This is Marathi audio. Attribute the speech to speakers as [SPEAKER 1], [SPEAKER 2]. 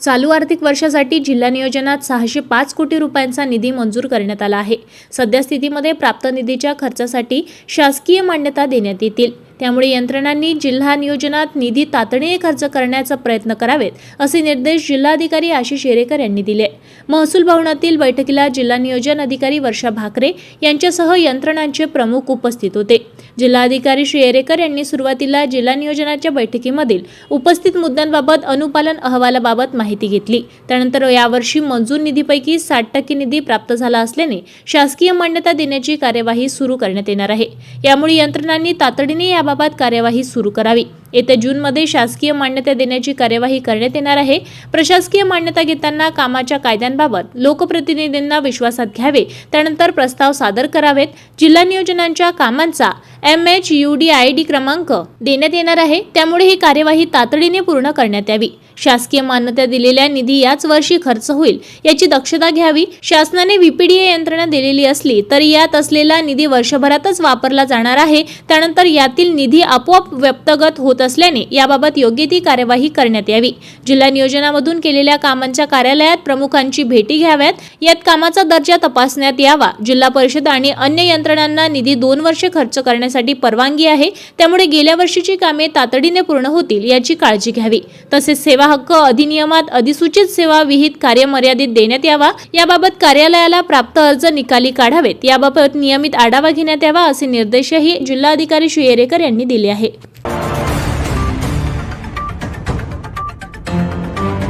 [SPEAKER 1] चालू आर्थिक वर्षासाठी जिल्हा नियोजनात 605 कोटी रुपयांचा निधी मंजूर करण्यात आला आहे। सद्यस्थितीमध्ये प्राप्त निधीच्या खर्चासाठी शासकीय मान्यता देण्यात येतील। त्यामुळे यंत्रणांनी जिल्हा नियोजनात निधी तातडीने खर्च करण्याचा प्रयत्न करावेत, असे निर्देश जिल्हाधिकारी आशिष येरेकर यांनी दिले। महसूल भवनातील बैठकीला जिल्हा नियोजन अधिकारी वर्षा भाकरे यांच्यासह यंत्रणांचे प्रमुख उपस्थित होते। जिल्हाधिकारी श्री येरेकर यांनी सुरुवातीला जिल्हा नियोजनाच्या बैठकीमधील उपस्थित मुद्द्यांबाबत अनुपालन अहवालाबाबत माहिती घेतली। त्यानंतर यावर्षी मंजूर निधीपैकी 60% निधी प्राप्त झाला असल्याने शासकीय मान्यता देण्याची कार्यवाही सुरू करण्यात येणार आहे। यामुळे यंत्रणांनी तातडीने याबाबत कार्यवाही सुरू करावी। येत्या जूनमध्ये शासकीय मान्यता देण्याची कार्यवाही करण्यात येणार आहे। प्रशासकीय मान्यता घेताना कामाच्या कायद्यांबाबत लोकप्रतिनिधींना विश्वासात घ्यावे, त्यानंतर प्रस्ताव सादर करावेत। जिल्हा नियोजनांच्या कामांचा MHUDID क्रमांक देण्यात येणार आहे, त्यामुळे ही कार्यवाही तातडीने पूर्ण करण्यात यावी। शासकीय मान्यता दिलेल्या निधी याच वर्षी खर्च होईल याची दक्षता घ्यावी। शासनाने VPDA यंत्रणा दिलेली असली तरी यात असलेला निधी वर्षभरातच वापरला जाणार आहे। त्यानंतर यातील निधी आपोआप व्यक्तगत होत असल्याने याबाबत योग्य ती कार्यवाही करण्यात यावी। जिल्हा नियोजनामधून केलेल्या कामांच्या कार्यालयात प्रमुखांची भेटी घ्याव्यात। यात कामाचा दर्जा तपासण्यात यावा। जिल्हा परिषद आणि अन्य यंत्रणांना निधी 2 वर्षे खर्च करण्यासाठी परवानगी आहे, त्यामुळे गेल्या वर्षीची कामे तातडीने पूर्ण होतील याची काळजी घ्यावी। तसेच सेवा हक्क अधिनियमात अधिसूचित सेवा विहित कार्य मर्यादित देण्यात यावा। याबाबत कार्यालयाला प्राप्त अर्ज निकाली काढावेत। याबाबत नियमित आढावा घेण्यात यावा, असे निर्देशही जिल्हाधिकारी श्री येरेकर यांनी दिले आहे।